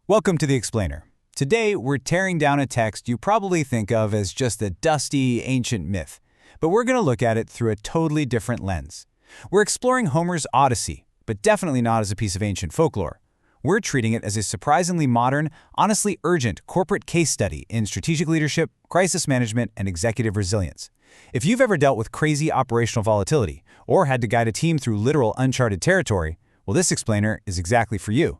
Welcome to The Explainer. Today, we're tearing down a text you probably think of as just a dusty, ancient myth, but we're going to look at it through a totally different lens. We're exploring Homer's Odyssey, but definitely not as a piece of ancient folklore. We're treating it as a surprisingly modern, honestly urgent corporate case study in strategic leadership, crisis management, and executive resilience. If you've ever dealt with crazy operational volatility or had to guide a team through literal uncharted territory, well, this explainer is exactly for you.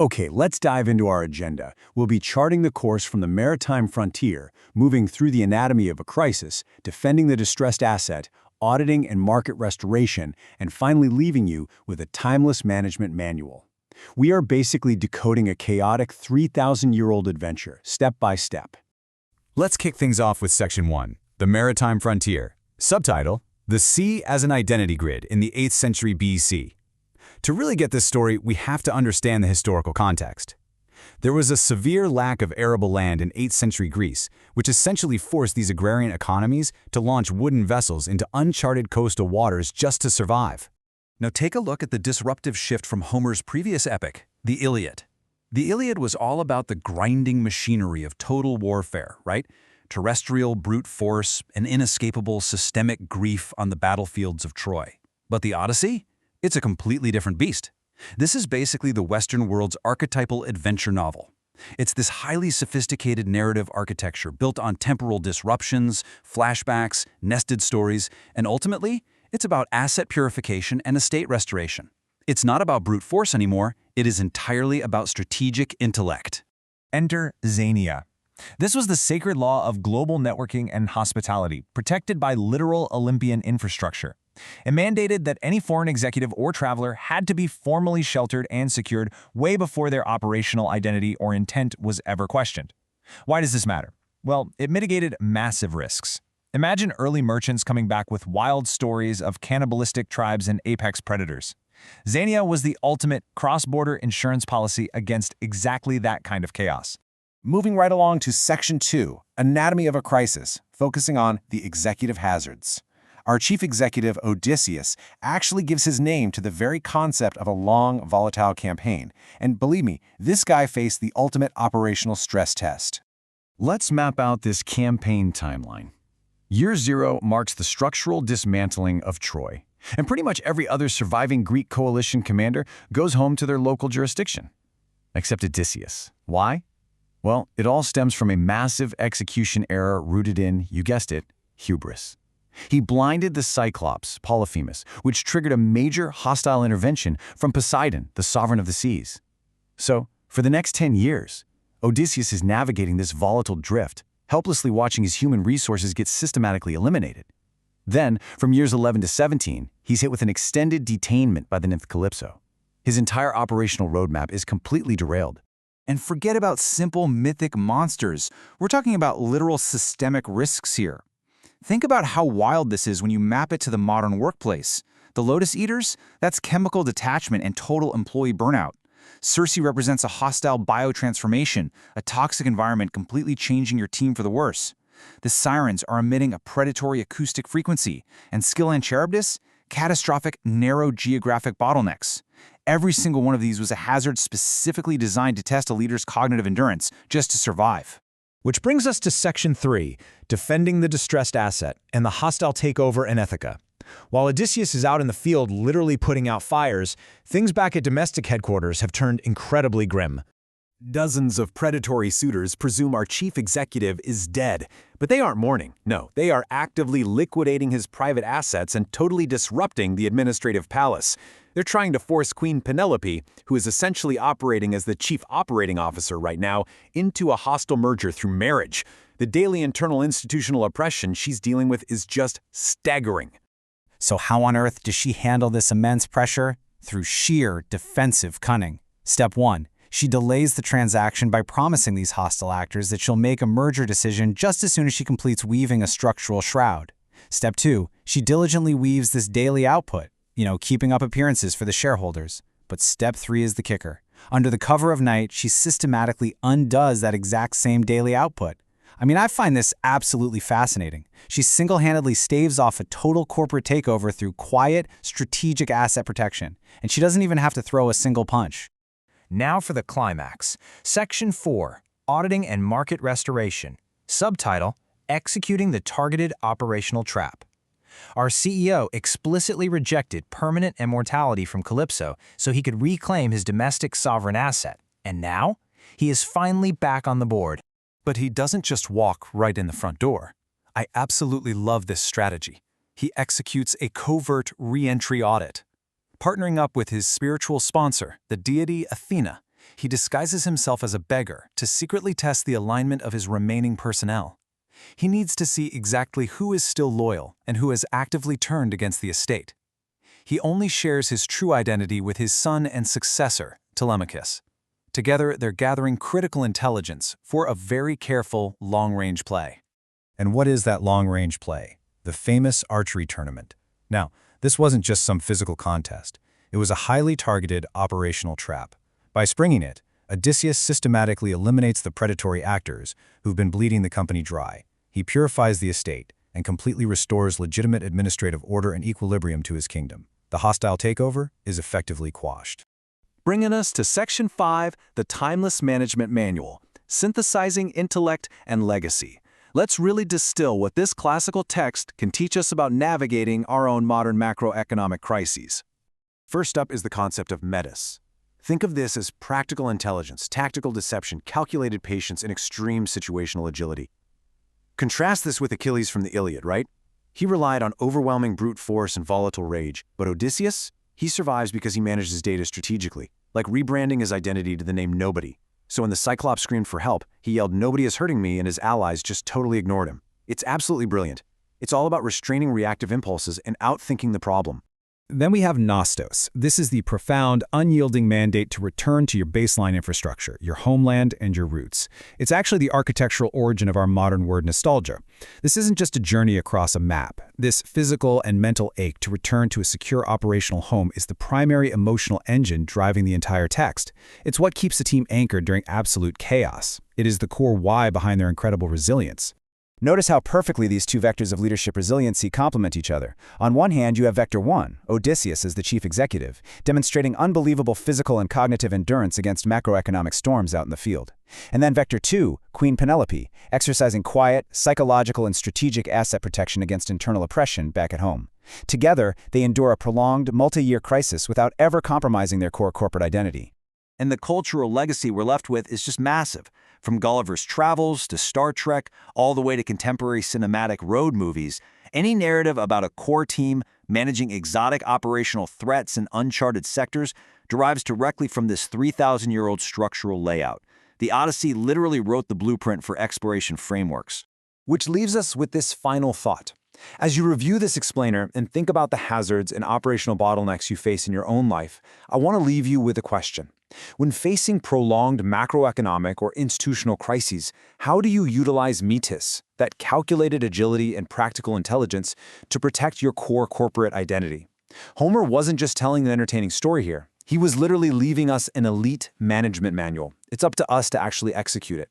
Okay, let's dive into our agenda. We'll be charting the course from the maritime frontier, moving through the anatomy of a crisis, defending the distressed asset, auditing and market restoration, and finally leaving you with a timeless management manual. We are basically decoding a chaotic 3,000-year-old adventure, step by step. Let's kick things off with Section 1, the Maritime Frontier. Subtitle, The Sea as an Identity Grid in the 8th century BC. To really get this story, we have to understand the historical context. There was a severe lack of arable land in 8th century Greece, which essentially forced these agrarian economies to launch wooden vessels into uncharted coastal waters just to survive. Now take a look at the disruptive shift from Homer's previous epic, the Iliad. The Iliad was all about the grinding machinery of total warfare, right? Terrestrial brute force and inescapable systemic grief on the battlefields of Troy. But the Odyssey? It's a completely different beast. This is basically the Western world's archetypal adventure novel. It's this highly sophisticated narrative architecture built on temporal disruptions, flashbacks, nested stories, and ultimately, it's about asset purification and estate restoration. It's not about brute force anymore, it is entirely about strategic intellect. Enter Xenia. This was the sacred law of global networking and hospitality, protected by literal Olympian infrastructure. It mandated that any foreign executive or traveler had to be formally sheltered and secured way before their operational identity or intent was ever questioned. Why does this matter? Well, it mitigated massive risks. Imagine early merchants coming back with wild stories of cannibalistic tribes and apex predators. Xenia was the ultimate cross-border insurance policy against exactly that kind of chaos. Moving right along to Section 2, Anatomy of a Crisis, focusing on the executive hazards. Our chief executive, Odysseus, actually gives his name to the very concept of a long, volatile campaign. And believe me, this guy faced the ultimate operational stress test. Let's map out this campaign timeline. Year 0 marks the structural dismantling of Troy, and pretty much every other surviving Greek coalition commander goes home to their local jurisdiction. Except Odysseus. Why? Well, it all stems from a massive execution error rooted in, you guessed it, hubris. He blinded the Cyclops, Polyphemus, which triggered a major hostile intervention from Poseidon, the sovereign of the seas. So, for the next 10 years, Odysseus is navigating this volatile drift, helplessly watching his human resources get systematically eliminated. Then, from years 11 to 17, he's hit with an extended detainment by the nymph Calypso. His entire operational roadmap is completely derailed. And forget about simple mythic monsters. We're talking about literal systemic risks here. Think about how wild this is when you map it to the modern workplace. The Lotus Eaters? That's chemical detachment and total employee burnout. Circe represents a hostile biotransformation, a toxic environment completely changing your team for the worse. The Sirens are emitting a predatory acoustic frequency, and Scylla and Charybdis? Catastrophic, narrow geographic bottlenecks. Every single one of these was a hazard specifically designed to test a leader's cognitive endurance, just to survive. Which brings us to Section 3, Defending the Distressed Asset and the Hostile Takeover in Ithaca. While Odysseus is out in the field literally putting out fires, things back at domestic headquarters have turned incredibly grim. Dozens of predatory suitors presume our chief executive is dead, but they aren't mourning. No, they are actively liquidating his private assets and totally disrupting the administrative palace. They're trying to force Queen Penelope, who is essentially operating as the chief operating officer right now, into a hostile merger through marriage. The daily internal institutional oppression she's dealing with is just staggering. So how on earth does she handle this immense pressure? Through sheer defensive cunning. Step 1. She delays the transaction by promising these hostile actors that she'll make a merger decision just as soon as she completes weaving a structural shroud. Step 2. She diligently weaves this daily output, keeping up appearances for the shareholders. But Step 3 is the kicker. Under the cover of night, she systematically undoes that exact same daily output. I find this absolutely fascinating. She single-handedly staves off a total corporate takeover through quiet, strategic asset protection, and she doesn't even have to throw a single punch. Now for the climax. Section 4, Auditing and Market Restoration. Subtitle, Executing the Targeted Operational Trap. Our CEO explicitly rejected permanent immortality from Calypso so he could reclaim his domestic sovereign asset. And now, he is finally back on the board. But he doesn't just walk right in the front door. I absolutely love this strategy. He executes a covert re-entry audit. Partnering up with his spiritual sponsor, the deity Athena, he disguises himself as a beggar to secretly test the alignment of his remaining personnel. He needs to see exactly who is still loyal and who has actively turned against the estate. He only shares his true identity with his son and successor, Telemachus. Together, they're gathering critical intelligence for a very careful, long-range play. And what is that long-range play? The famous archery tournament. Now, this wasn't just some physical contest. It was a highly targeted operational trap. By springing it, Odysseus systematically eliminates the predatory actors who've been bleeding the company dry. He purifies the estate and completely restores legitimate administrative order and equilibrium to his kingdom. The hostile takeover is effectively quashed. Bringing us to Section 5, the Timeless Management Manual, Synthesizing Intellect and Legacy. Let's really distill what this classical text can teach us about navigating our own modern macroeconomic crises. First up is the concept of metis. Think of this as practical intelligence, tactical deception, calculated patience, and extreme situational agility. Contrast this with Achilles from the Iliad, right? He relied on overwhelming brute force and volatile rage, but Odysseus? He survives because he managed his data strategically, like rebranding his identity to the name Nobody. So when the Cyclops screamed for help, he yelled, "Nobody is hurting me," and his allies just totally ignored him. It's absolutely brilliant. It's all about restraining reactive impulses and outthinking the problem. Then we have Nostos. This is the profound, unyielding mandate to return to your baseline infrastructure, your homeland and your roots. It's actually the architectural origin of our modern word nostalgia. This isn't just a journey across a map. This physical and mental ache to return to a secure operational home is the primary emotional engine driving the entire text. It's what keeps the team anchored during absolute chaos. It is the core why behind their incredible resilience. Notice how perfectly these two vectors of leadership resiliency complement each other. On one hand, you have Vector 1, Odysseus as the chief executive, demonstrating unbelievable physical and cognitive endurance against macroeconomic storms out in the field. And then Vector 2, Queen Penelope, exercising quiet, psychological, and strategic asset protection against internal oppression back at home. Together, they endure a prolonged, multi-year crisis without ever compromising their core corporate identity. And the cultural legacy we're left with is just massive. From Gulliver's Travels to Star Trek, all the way to contemporary cinematic road movies, any narrative about a core team managing exotic operational threats in uncharted sectors derives directly from this 3,000-year-old structural layout. The Odyssey literally wrote the blueprint for exploration frameworks. Which leaves us with this final thought. As you review this explainer and think about the hazards and operational bottlenecks you face in your own life, I want to leave you with a question. When facing prolonged macroeconomic or institutional crises, how do you utilize metis, that calculated agility and practical intelligence, to protect your core corporate identity? Homer wasn't just telling an entertaining story here. He was literally leaving us an elite management manual. It's up to us to actually execute it.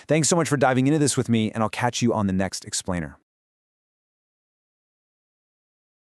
Thanks so much for diving into this with me, and I'll catch you on the next explainer.